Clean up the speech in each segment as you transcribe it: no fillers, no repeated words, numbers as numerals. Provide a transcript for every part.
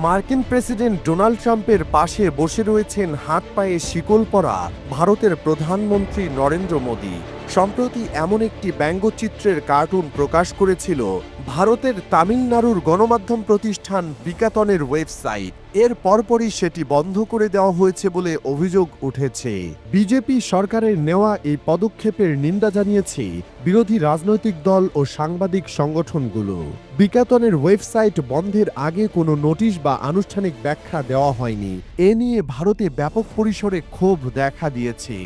মার্কিন president Donald ট্রাম্পের পাশে বসে রয়েছেন হাত পায়ে শিকল পরা ভারতের প্রধানমন্ত্রী নরেন্দ্র মোদি। সম্প্রতি এমন একটি ব্যঙ্গচিত্রের কার্টুন প্রকাশ করেছিল ভারতের তামিলনাড়ুর গণমাধ্যম প্রতিষ্ঠান বিকাতনের ওয়েবসাইট। এর পরপরই সেটি বন্ধ করে দেওয়া হয়েছে বলে অভিযোগ উঠেছে। বিজেপি সরকারের নেওয়া এই পদক্ষেপের নিন্দা জানিয়েছে বিরোধী রাজনৈতিক দল ও সাংবাদিক সংগঠনগুলো। বিকাতনের ওয়েবসাইট বন্ধের আগে কোনো নোটিশ বা আনুষ্ঠানিক ব্যাখ্যা দেওয়া হয়নি। এ নিয়ে ভারতে ব্যাপক পরিসরে ক্ষোভ দেখা দিয়েছে।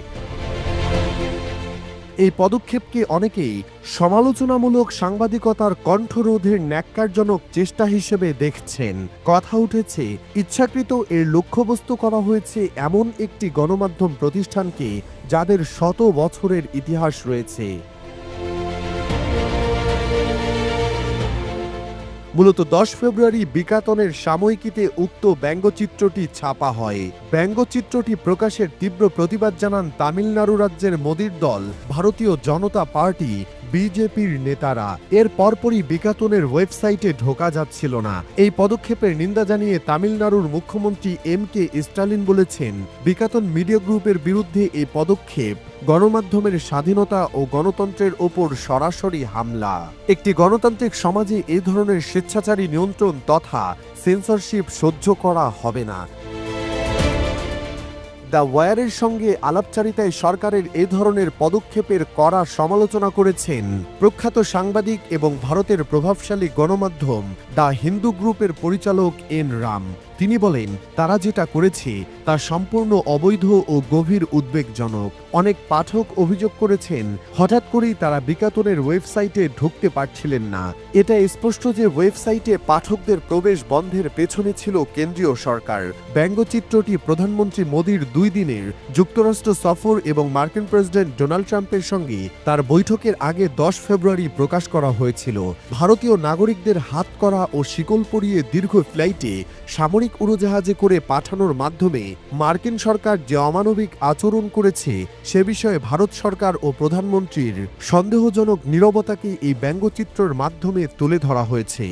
এই পদক্ষেপকে অনেকেই সমালোচনামূলক সাংবাদিকতার কণ্ঠরোধের ন্যাক্কারজনক চেষ্টা হিসেবে দেখছেন। কথা উঠেছে, ইচ্ছাকৃত এর লক্ষ্যবস্তু করা হয়েছে এমন একটি গণমাধ্যম প্রতিষ্ঠানকে যাদের শত বছরের ইতিহাস রয়েছে। মূলত 10 ফেব্রুয়ারি বিকাতনের সাময়িকীতে উক্ত ব্যঙ্গচিত্রটি ছাপা হয়। ব্যঙ্গচিত্রটি প্রকাশের তীব্র প্রতিবাদ জানান তামিলনাড়ু রাজ্যের মোদির দল ভারতীয় জনতা পার্টি বিজেপির নেতারা। এর পরপরই বিকাতনের ওয়েবসাইটে ঢোকা যাচ্ছিল না। এই পদক্ষেপের নিন্দা জানিয়ে তামিলনাড়ুর মুখ্যমন্ত্রী এম.কে. স্টালিন বলেছেন, বিকাতন মিডিয়া গ্রুপের বিরুদ্ধে এই পদক্ষেপ গণমাধ্যমের স্বাধীনতা ও গণতন্ত্রের ওপর সরাসরি হামলা। একটি গণতান্ত্রিক সমাজে এ ধরনের স্বেচ্ছাচারী নিয়ন্ত্রণ তথা সেন্সরশিপ সহ্য করা হবে না। দ্য ওয়ারের সঙ্গে আলাপচারিতায় সরকারের এ ধরনের পদক্ষেপের কড়া সমালোচনা করেছেন প্রখ্যাত সাংবাদিক এবং ভারতের প্রভাবশালী গণমাধ্যম দ্য হিন্দু গ্রুপের পরিচালক এন রাম। তিনি বলেন, তারা যেটা করেছে তা সম্পূর্ণ অবৈধ ও গভীর উদ্বেগজনক। অনেক পাঠক অভিযোগ করেছেন, হঠাৎ করেই তারা বিকাতনের ওয়েবসাইটে ঢুকতে পারছিলেন না। এটা স্পষ্ট যে ওয়েবসাইটে পাঠকদের প্রবেশ বন্ধের পেছনে ছিল কেন্দ্রীয় সরকার। ব্যঙ্গচিত্রটি প্রধানমন্ত্রী মোদির 2 দিনের যুক্তরাষ্ট্র সফর এবং মার্কিন প্রেসিডেন্ট ডোনাল্ড ট্রাম্পের সঙ্গে তার বৈঠকের আগে 10 ফেব্রুয়ারি প্রকাশ করা হয়েছিল। ভারতীয় নাগরিকদের হাত করা ও শিকল পরিয়ে দীর্ঘ ফ্লাইটে সামরিক উড়োজাহাজে করে পাঠানোর মাধ্যমে মার্কিন সরকার যে অমানবিক আচরণ করেছে সে বিষয়ে ভারত সরকার ও প্রধানমন্ত্রীর সন্দেহজনক নীরবতাকে এই ব্যঙ্গচিত্রের মাধ্যমে তুলে ধরা হয়েছে।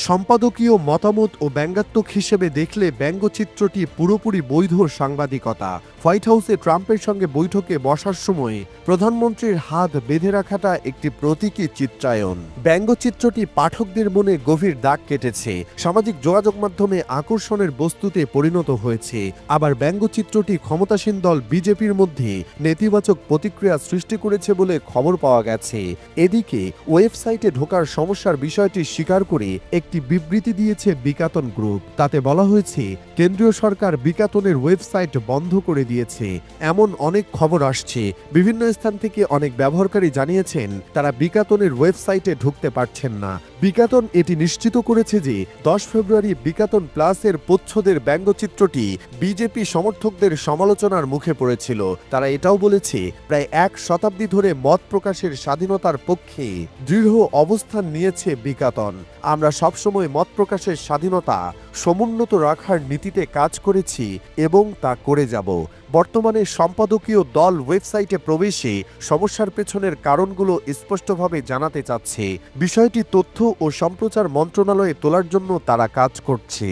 সম্পাদকীয় মতামত ও ব্যঙ্গাত্মক হিসেবে দেখলে ব্যঙ্গচিত্রটি পুরোপুরি বৈধ সাংবাদিকতা। হোয়াইট হাউসে ট্রাম্পের সঙ্গে বৈঠকে বসার সময় প্রধানমন্ত্রীর হাত বেঁধে রাখাটা একটি প্রতীকী চিত্রায়ন। ব্যঙ্গচিত্রটি পাঠকদের মনে গভীর দাগ কেটেছে, সামাজিক যোগাযোগ মাধ্যমে আকর্ষণের বস্তুতে পরিণত হয়েছে। আবার ব্যঙ্গচিত্রটি ক্ষমতাসীন দল বিজেপির মধ্যে নেতিবাচক প্রতিক্রিয়া সৃষ্টি করেছে বলে খবর পাওয়া গেছে। এদিকে ওয়েবসাইটে ঢোকার সমস্যার বিষয়টি স্বীকার করে একটি বিবৃতি দিয়েছে বিকাতন গ্রুপ। তাতে বলা হয়েছে, কেন্দ্রীয় সরকার বিকাতনের ওয়েবসাইট বন্ধ করে দিয়েছে। এমন অনেক খবর আসছে। বিভিন্ন স্থান থেকে অনেক ব্যবহারকারী জানিয়েছেন তারা বিকাতনের ওয়েবসাইটে ঢুকতে পারছেন না। বিকাতন এটি নিশ্চিত করেছে যে 10 ফেব্রুয়ারি বিকাতন প্লাসের প্রচ্ছদের ব্যঙ্গচিত্রটি বিজেপি সমর্থকদের সমালোচনার মুখে পড়েছিল। তারা এটাও বলেছে, প্রায় 1 শতাব্দী ধরে মত প্রকাশের স্বাধীনতার পক্ষে দৃঢ় অবস্থান নিয়েছে বিকাতন। আমরা সবসময় মত প্রকাশের স্বাধীনতা সমুন্নত রাখার নীতিতে কাজ করেছি এবং তা করে যাব। বর্তমানে সম্পাদকীয় দল ওয়েবসাইটে প্রবেশে সমস্যার পেছনের কারণগুলো স্পষ্টভাবে জানাতে চাচ্ছে। বিষয়টি তথ্য ও সম্প্রচার মন্ত্রণালয়ে তোলার জন্য তারা কাজ করছে।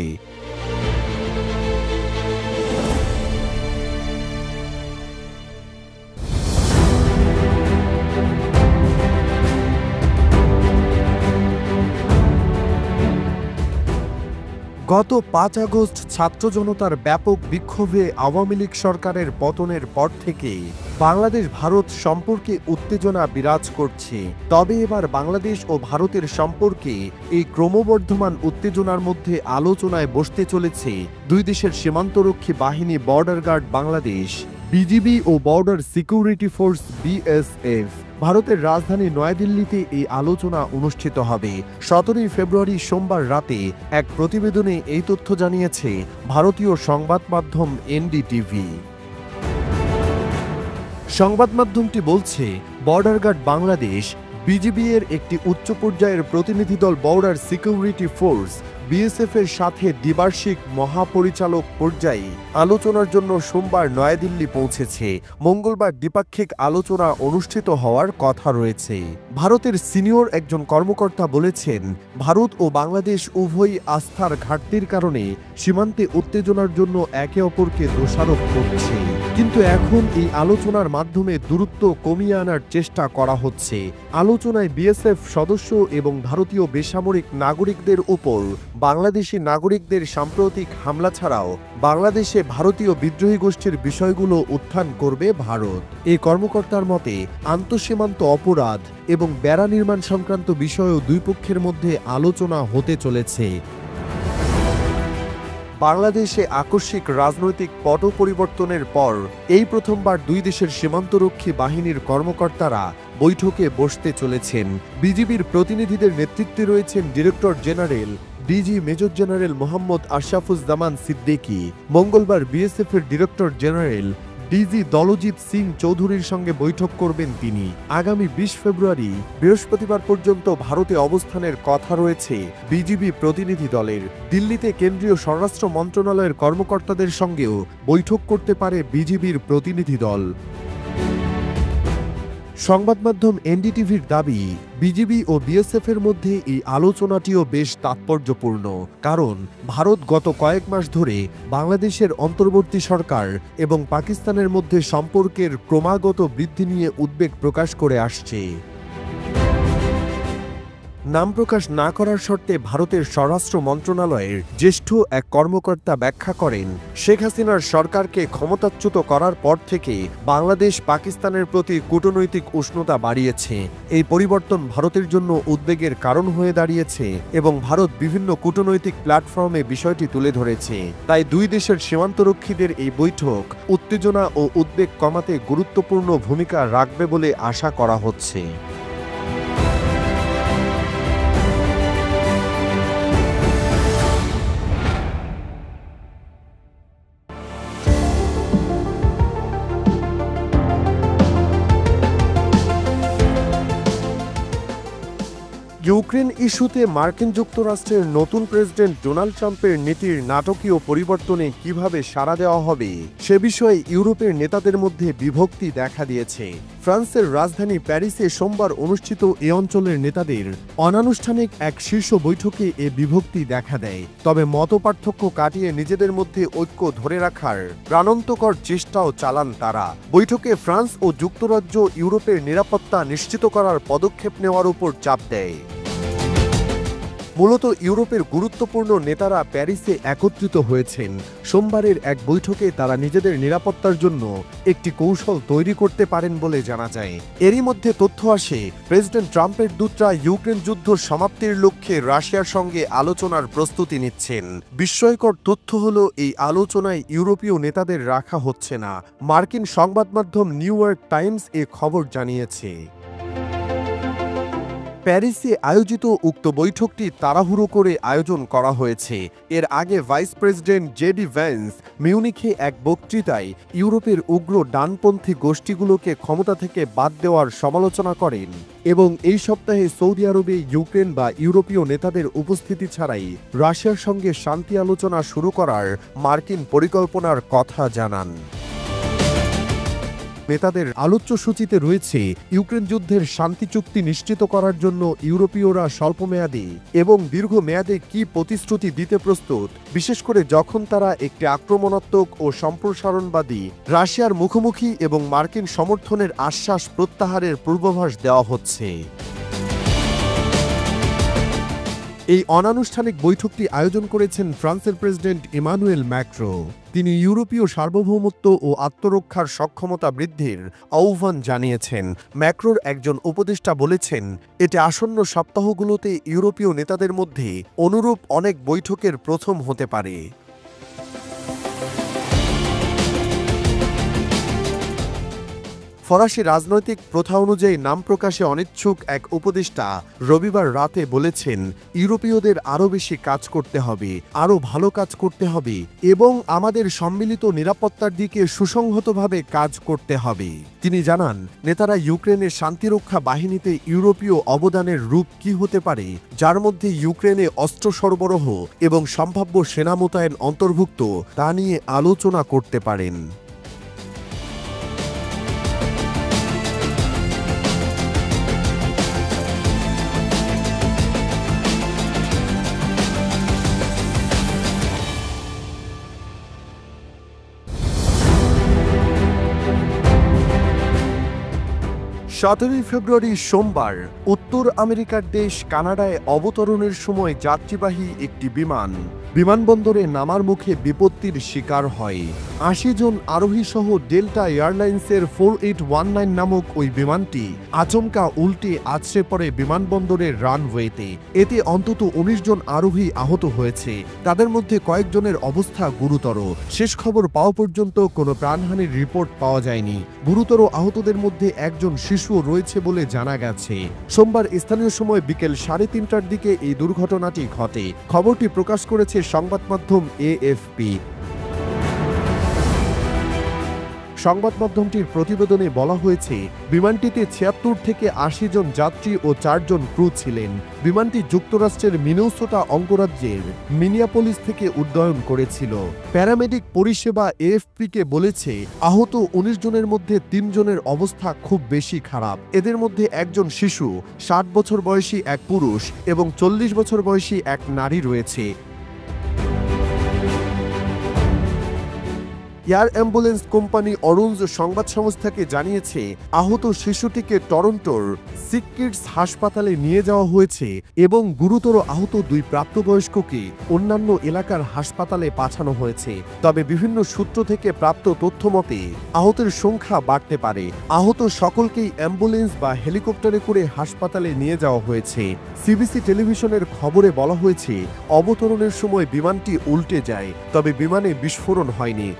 গত 5 আগস্ট ছাত্র জনতার ব্যাপক বিক্ষোভে আওয়ামী লীগ সরকারের পতনের পর থেকে বাংলাদেশ ভারত সম্পর্কে উত্তেজনা বিরাজ করছে। তবে এবার বাংলাদেশ ও ভারতের সম্পর্কে এই ক্রমবর্ধমান উত্তেজনার মধ্যে আলোচনায় বসতে চলেছে 2 দেশের সীমান্তরক্ষী বাহিনী বর্ডার গার্ড বাংলাদেশ, বিজিবি ও বর্ডার সিকিউরিটি ফোর্স বিএসএফ। ভারতের রাজধানী নয়াদিল্লিতে এই আলোচনা অনুষ্ঠিত হবে। 17 ফেব্রুয়ারি সোমবার রাতে এক প্রতিবেদনে এই তথ্য জানিয়েছে ভারতীয় সংবাদ মাধ্যম এনডিটিভি। সংবাদ মাধ্যমটি বলছে, বর্ডার গার্ড বাংলাদেশ বিজিবি এর একটি উচ্চ পর্যায়ের প্রতিনিধি দল বর্ডার সিকিউরিটি ফোর্স বিএসএফ এর সাথে দ্বিবার্ষিক মহাপরিচালক পর্যায়ে আলোচনার জন্য সোমবার নয়াদিল্লি পৌঁছেছে। মঙ্গলবার দ্বিপাক্ষিক আলোচনা অনুষ্ঠিত হওয়ার কথা রয়েছে। ভারতের সিনিয়র একজন কর্মকর্তা বলেছেন, ভারত ও বাংলাদেশ উভয়ই আস্থার ঘাটতির কারণে সীমান্তে উত্তেজনার জন্য একে অপরকে দোষারোপ করছে, কিন্তু এখন এই আলোচনার মাধ্যমে দূরত্ব কমিয়ে আনার চেষ্টা করা হচ্ছে। আলোচনায় বিএসএফ সদস্য এবং ভারতীয় বেসামরিক নাগরিকদের উপর বাংলাদেশি নাগরিকদের সাম্প্রতিক হামলা ছাড়াও বাংলাদেশে ভারতীয় বিদ্রোহী গোষ্ঠীর বিষয়গুলো উত্থান করবে ভারত। এই কর্মকর্তার মতে আন্তঃসীমান্ত অপরাধ এবং বেড়া নির্মাণ সংক্রান্ত বিষয়েও দুই পক্ষের মধ্যে আলোচনা হতে চলেছে। বাংলাদেশে আকস্মিক রাজনৈতিক পট পরিবর্তনের পর এই প্রথমবার দুই দেশের সীমান্তরক্ষী বাহিনীর কর্মকর্তারা বৈঠকে বসতে চলেছেন। বিজিবির প্রতিনিধিদের নেতৃত্বে রয়েছেন director general DG major general Mohammad Ashrafuzzaman Siddiqui. মঙ্গলবার বিএসএফ এর director general DG Daljit Singh চৌধুরীর সঙ্গে বৈঠক করবেন তিনি। আগামী ২০ ফেব্রুয়ারি বৃহস্পতিবার পর্যন্ত ভারতে অবস্থানের কথা রয়েছে বিজিবি প্রতিনিধি দলের। দিল্লিতে কেন্দ্রীয় স্বরাষ্ট্র মন্ত্রণালয়ের কর্মকর্তাদের সঙ্গেও বৈঠক করতে পারে বিজিবির প্রতিনিধি দল। সংবাদ মাধ্যম এনডিটিভির দাবি, বিজিবি ও বিএসএফ এর মধ্যে এই আলোচনাটিও বেশ তাৎপর্যপূর্ণ, কারণ ভারত গত কয়েক মাস ধরে বাংলাদেশের অন্তর্বর্তী সরকার এবং পাকিস্তানের মধ্যে সম্পর্কের ক্রমাগত বৃদ্ধি নিয়ে উদ্বেগ প্রকাশ করে আসছে। নাম প্রকাশ না করার শর্তে ভারতের স্বরাষ্ট্র মন্ত্রণালয়ের জ্যেষ্ঠ এক কর্মকর্তা ব্যাখ্যা করেন, শেখ হাসিনার সরকারকে ক্ষমতাচ্যুত করার পর থেকে বাংলাদেশ পাকিস্তানের প্রতি কূটনৈতিক উষ্ণতা বাড়িয়েছে। এই পরিবর্তন ভারতের জন্য উদ্বেগের কারণ হয়ে দাঁড়িয়েছে এবং ভারত বিভিন্ন কূটনৈতিক প্ল্যাটফর্মে বিষয়টি তুলে ধরেছে। তাই দুই দেশের সীমান্তরক্ষীদের এই বৈঠক উত্তেজনা ও উদ্বেগ কমাতে গুরুত্বপূর্ণ ভূমিকা রাখবে বলে আশা করা হচ্ছে। ইউক্রেন ইস্যুতে মার্কিন যুক্তরাষ্ট্রের নতুন প্রেসিডেন্ট ডোনাল্ড ট্রাম্পের নীতির নাটকীয় পরিবর্তনে কিভাবে সাড়া দেওয়া হবে সে বিষয়ে ইউরোপের নেতাদের মধ্যে বিভক্তি দেখা দিয়েছে। ফ্রান্সের রাজধানী প্যারিসে সোমবার অনুষ্ঠিত এ অঞ্চলের নেতাদের অনানুষ্ঠানিক এক শীর্ষ বৈঠকে এ বিভক্তি দেখা দেয়। তবে মতপার্থক্য কাটিয়ে নিজেদের মধ্যে ঐক্য ধরে রাখার প্রাণান্তকর চেষ্টাও চালান তারা। বৈঠকে ফ্রান্স ও যুক্তরাজ্য ইউরোপের নিরাপত্তা নিশ্চিত করার পদক্ষেপ নেওয়ার উপর চাপ দেয়। মূলত ইউরোপের গুরুত্বপূর্ণ নেতারা প্যারিসে একত্রিত হয়েছেন। সোমবারের এক বৈঠকে তারা নিজেদের নিরাপত্তার জন্য একটি কৌশল তৈরি করতে পারেন বলে জানা যায়। এরই মধ্যে তথ্য আসে, প্রেসিডেন্ট ট্রাম্পের দূতরা ইউক্রেন যুদ্ধ সমাপ্তির লক্ষ্যে রাশিয়ার সঙ্গে আলোচনার প্রস্তুতি নিচ্ছেন। বিস্ময়কর তথ্য হলো, এই আলোচনায় ইউরোপীয় নেতাদের রাখা হচ্ছে না। মার্কিন সংবাদ মাধ্যম নিউ ইয়র্ক টাইমস এ খবর জানিয়েছে। প্যারিসে আয়োজিত উক্ত বৈঠকটি তাড়াহুড়ো করে আয়োজন করা হয়েছে। এর আগে ভাইস প্রেসিডেন্ট জেডি ভ্যান্স মিউনিখে এক বক্তৃতায় ইউরোপের উগ্র ডানপন্থী গোষ্ঠীগুলোকে ক্ষমতা থেকে বাদ দেওয়ার সমালোচনা করেন এবং এই সপ্তাহে সৌদি আরবে ইউক্রেন বা ইউরোপীয় নেতাদের উপস্থিতি ছাড়াই রাশিয়ার সঙ্গে শান্তি আলোচনা শুরু করার মার্কিন পরিকল্পনার কথা জানান। নেতাদের আলোচ্য সূচিতে রয়েছে ইউক্রেন যুদ্ধের শান্তি চুক্তি নিশ্চিত করার জন্য ইউরোপীয়রা স্বল্পমেয়াদী এবং দীর্ঘমেয়াদে কি প্রতিশ্রুতি দিতে প্রস্তুত, বিশেষ করে যখন তারা একটি আক্রমণাত্মক ও সম্প্রসারণবাদী রাশিয়ার মুখোমুখি এবং মার্কিন সমর্থনের আশ্বাস প্রত্যাহারের পূর্বাভাস দেওয়া হচ্ছে। এই অনানুষ্ঠানিক বৈঠকটি আয়োজন করেছেন ফ্রান্সের প্রেসিডেন্ট ইমানুয়েল ম্যাক্রো। তিনি ইউরোপীয় সার্বভৌমত্ব ও আত্মরক্ষার সক্ষমতা বৃদ্ধির আহ্বান জানিয়েছেন। ম্যাক্রোর একজন উপদেষ্টা বলেছেন, এটি আসন্ন সপ্তাহগুলোতে ইউরোপীয় নেতাদের মধ্যে অনুরূপ অনেক বৈঠকের প্রথম হতে পারে। ফরাসি রাজনৈতিক প্রথা অনুযায়ী নাম প্রকাশে অনিচ্ছুক এক উপদেষ্টা রবিবার রাতে বলেছেন, ইউরোপীয়দের আরও বেশি কাজ করতে হবে, আরও ভালো কাজ করতে হবে এবং আমাদের সম্মিলিত নিরাপত্তার দিকে সুসংহতভাবে কাজ করতে হবে। তিনি জানান, নেতারা ইউক্রেনের শান্তিরক্ষা বাহিনীতে ইউরোপীয় অবদানের রূপ কি হতে পারে, যার মধ্যে ইউক্রেনে অস্ত্র সরবরাহ এবং সম্ভাব্য সেনা মোতায়েন অন্তর্ভুক্ত, তা নিয়ে আলোচনা করতে পারেন। সতেরোই ফেব্রুয়ারি সোমবার উত্তর আমেরিকার দেশ কানাডায় অবতরণের সময় যাত্রীবাহী একটি বিমানবন্দরে নামার মুখে বিপত্তির শিকার হয়। ৮০ জন আরোহী সহ ডেল্টা এয়ারলাইন্সের 4819 নামক ওই বিমানটি আচমকা উল্টে আছড়ে পড়ে বিমানবন্দরের রানওয়েতে। এতে অন্তত ১৯ জন আরোহী আহত হয়েছে, তাদের মধ্যে কয়েকজনের অবস্থা গুরুতর। শেষ খবর পাওয়া পর্যন্ত কোনো প্রাণহানির রিপোর্ট পাওয়া যায়নি। গুরুতর আহতদের মধ্যে একজন শিশুও রয়েছে বলে জানা গেছে। সোমবার স্থানীয় সময় বিকেল ৩:৩০টার দিকে এই দুর্ঘটনাটি ঘটে। খবরটি প্রকাশ করেছে সংবাদ মাধ্যম এএফপি। সংবাদ মাধ্যমটির প্রতিবেদনে বলা হয়েছে, বিমানটিতে ৭৬ থেকে ৮০ জন যাত্রী ও ৪ জন ক্রু ছিলেন। বিমানটি যুক্তরাষ্ট্রের মিনেসোটা অঙ্গরাজ্যের মিনিয়াপোলিস থেকে উড্ডয়ন করেছিল। প্যারামেডিক পরিষেবা এএফপিকে বলেছে, আহত ১৯ জনের মধ্যে ৩ জনের অবস্থা খুব বেশি খারাপ। এদের মধ্যে একজন শিশু, ৬০ বছর বয়সী এক পুরুষ এবং ৪০ বছর বয়সী এক নারী রয়েছে। এয়ার অ্যাম্বুলেন্স কোম্পানি অরুঞ্জ সংবাদ সংস্থাকে জানিয়েছে, আহত শিশুটিকে টরন্টোর সিক কিডস হাসপাতালে নিয়ে যাওয়া হয়েছে এবং গুরুতর আহত ২ প্রাপ্তবয়স্ককে অন্যান্য এলাকার হাসপাতালে পাঠানো হয়েছে। তবে বিভিন্ন সূত্র থেকে প্রাপ্ত তথ্য মতে আহতের সংখ্যা বাড়তে পারে। আহত সকলকেই অ্যাম্বুলেন্স বা হেলিকপ্টারে করে হাসপাতালে নিয়ে যাওয়া হয়েছে। সিবিসি টেলিভিশনের খবরে বলা হয়েছে, অবতরণের সময় বিমানটি উল্টে যায়, তবে বিমানে বিস্ফোরণ হয়নি।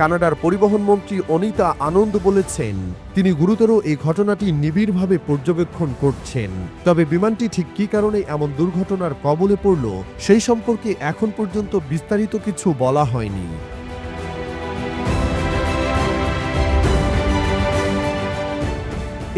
কানাডার পরিবহন মন্ত্রী অনিতা আনন্দ বলেছেন, তিনি গুরুতর এই ঘটনাটি নিবিড়ভাবে পর্যবেক্ষণ করছেন। তবে বিমানটি ঠিক কী কারণে এমন দুর্ঘটনার কবলে পড়ল সেই সম্পর্কে এখন পর্যন্ত বিস্তারিত কিছু বলা হয়নি।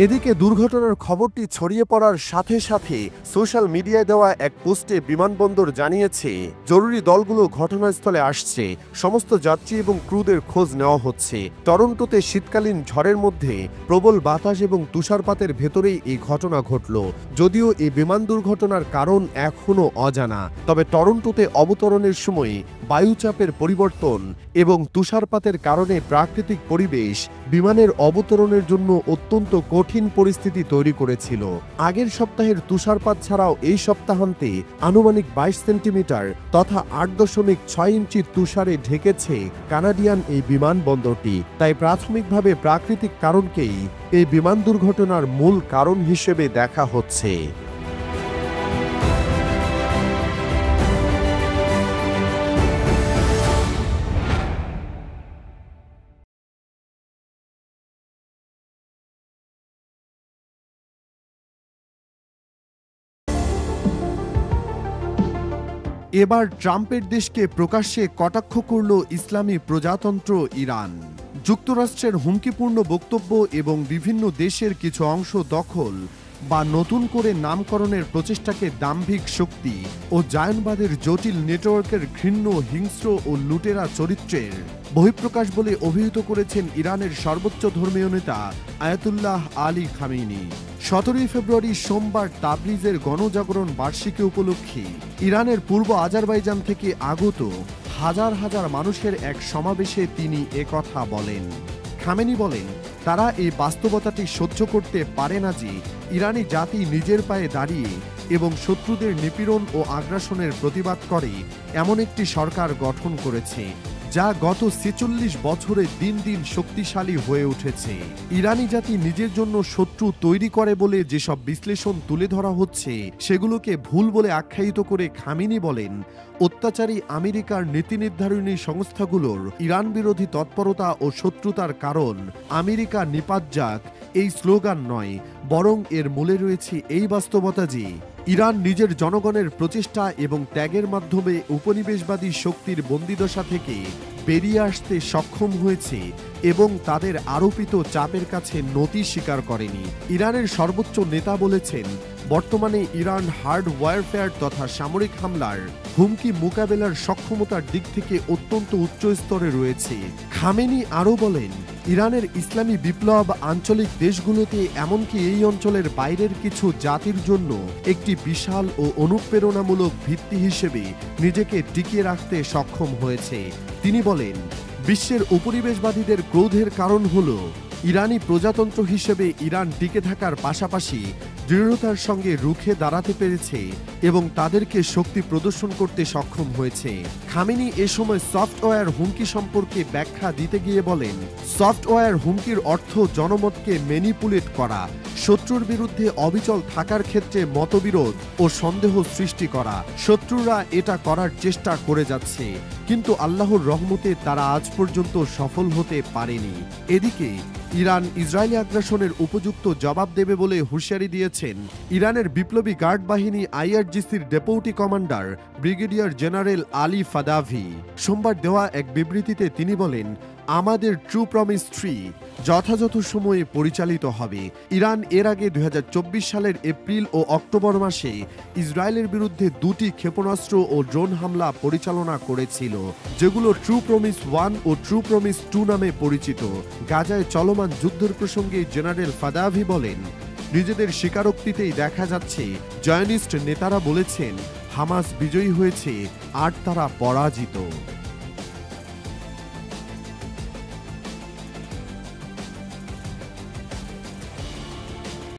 এদিকে দুর্ঘটনার খবরটি ছড়িয়ে পড়ার সাথে সাথে সোশ্যাল মিডিয়ায় দেওয়া এক পোস্টে বিমানবন্দর জানিয়েছে, জরুরি দলগুলো ঘটনাস্থলে আসছে, সমস্ত যাত্রী এবং ক্রুদের খোঁজ নেওয়া হচ্ছে। টরন্টোতে শীতকালীন ঝড়ের মধ্যে প্রবল বাতাস এবং তুষারপাতের ভেতরেই এই ঘটনা ঘটল। যদিও এই বিমান দুর্ঘটনার কারণ এখনও অজানা, তবে টরন্টোতে অবতরণের সময় বায়ুচাপের পরিবর্তন এবং তুষারপাতের কারণে প্রাকৃতিক পরিবেশ বিমানের অবতরণের জন্য অত্যন্ত কঠিন পরিস্থিতি তৈরি করেছিল। আগের সপ্তাহের তুষারপাত ছাড়াও এই সপ্তাহান্তে আনুমানিক ২২ সেন্টিমিটার তথা ৮.৬ ইঞ্চি তুষারে ঢেকেছে কানাডিয়ান এই বিমানবন্দরটি। তাই প্রাথমিকভাবে প্রাকৃতিক কারণকেই এই বিমান দুর্ঘটনার মূল কারণ হিসেবে দেখা হচ্ছে। এবার ট্রাম্পের দেশকে প্রকাশ্যে কটাক্ষ করল ইসলামী প্রজাতন্ত্র ইরান। যুক্তরাষ্ট্রের হুমকিপূর্ণ বক্তব্য এবং বিভিন্ন দেশের কিছু অংশ দখল বা নতুন করে নামকরণের প্রচেষ্টাকে দাম্ভিক শক্তি ও জায়নবাদের জটিল নেটওয়ার্কের ঘৃণ্য, হিংস্র ও লুটেরা চরিত্রের বহিঃপ্রকাশ বলে অভিহিত করেছেন ইরানের সর্বোচ্চ ধর্মীয় নেতা আয়াতুল্লাহ আলী খামেনি। ১৭ ফেব্রুয়ারি সোমবার তাবরিজের গণজাগরণ বার্ষিকী উপলক্ষে ইরানের পূর্ব আজারবাইজান থেকে আগত হাজার হাজার মানুষের এক সমাবেশে তিনি একথা বলেন। খামেনি বলেন, তারা এই বাস্তবতাটি সহ্য করতে পারে না যে ইরানি জাতি নিজের পায়ে দাঁড়িয়ে এবং শত্রুদের নিপীড়ন ও আগ্রাসনের প্রতিবাদ করে এমন একটি সরকার গঠন করেছে। যা গত ৪৬ বছরে দিন দিন শক্তিশালী হয়ে উঠেছে। ইরানি জাতি নিজের জন্য শত্রু তৈরি করে বলে যেসব বিশ্লেষণ তুলে ধরা হচ্ছে সেগুলোকে ভুল বলে আখ্যায়িত করে খামেনি বলেন, অত্যাচারী আমেরিকার নীতি নির্ধারণী সংস্থাগুলোর ইরান বিরোধী তৎপরতা ও শত্রুতার কারণ আমেরিকা নিপাত যাক এই স্লোগান নয়, বরং এর মূলে রয়েছে এই বাস্তবতা যে ইরান নিজের জনগণের প্রচেষ্টা এবং ত্যাগের মাধ্যমে উপনিবেশবাদী শক্তির বন্দিদশা থেকে বেরিয়ে আসতে সক্ষম হয়েছে এবং তাদের আরোপিত চাপের কাছে নতি স্বীকার করেনি। ইরানের সর্বোচ্চ নেতা বলেছেন, বর্তমানে ইরান হার্ড ওয়ারফেয়ার তথা সামরিক হামলার হুমকি মোকাবেলার সক্ষমতার দিক থেকে অত্যন্ত উচ্চ স্তরে রয়েছে। খামেনি আরও বলেন, ইরানের ইসলামী বিপ্লব আঞ্চলিক দেশগুলোতে এমনকি এই অঞ্চলের বাইরের কিছু জাতির জন্য একটি বিশাল ও অনুপ্রেরণামূলক ভিত্তি হিসেবে নিজেকে টিকিয়ে রাখতে সক্ষম হয়েছে। তিনি বলেন, বিশ্বের উপনিবেশবাদীদের ক্রোধের কারণ হল ইরানি প্রজাতন্ত্র হিসেবে ইরান টিকে থাকার পাশাপাশি দৃঢ়তার সঙ্গে রুখে দাঁড়াতে পেরেছে এবং তাদেরকে শক্তি প্রদর্শন করতে সক্ষম হয়েছে। খামেনি এ সময় সফটওয়্যার হুমকি সম্পর্কে ব্যাখ্যা দিতে গিয়ে বলেন, সফটওয়্যার হুমকির অর্থ জনমতকে ম্যানিপুলেট করা, শত্রুর বিরুদ্ধে অবিচল থাকার ক্ষেত্রে মতবিরোধ ও সন্দেহ সৃষ্টি করা। শত্রুরা এটা করার চেষ্টা করে যাচ্ছে, কিন্তু আল্লাহর রহমতে তারা আজ পর্যন্ত সফল হতে পারেনি। এদিকে ইরান ইসরায়েলি আগ্রাসনের উপযুক্ত জবাব দেবে বলে হুঁশিয়ারি দিয়েছেন ইরানের বিপ্লবী গার্ড বাহিনী আইআরজিসির deputy commander brigadier general Ali Fadavi. সোমবার দেওয়া এক বিবৃতিতে তিনি বলেন, আমাদের ট্রু প্রমিস 3 যথাযথ সময়ে পরিচালিত হবে। ইরান এর আগে ২০২৪ সালের এপ্রিল ও অক্টোবর মাসে ইসরায়েলের বিরুদ্ধে 2টি ক্ষেপণাস্ত্র ও ড্রোন হামলা পরিচালনা করেছিল, যেগুলো ট্রু প্রমিস 1 ও ট্রু প্রমিস 2 নামে পরিচিত। গাজায় চলমান যুদ্ধের প্রসঙ্গে জেনারেল ফাদাভি বলেন, নিজেদের স্বীকারোক্তিতেই দেখা যাচ্ছে জয়নিস্ট নেতারা বলেছেন হামাস বিজয়ী হয়েছে আর তারা পরাজিত।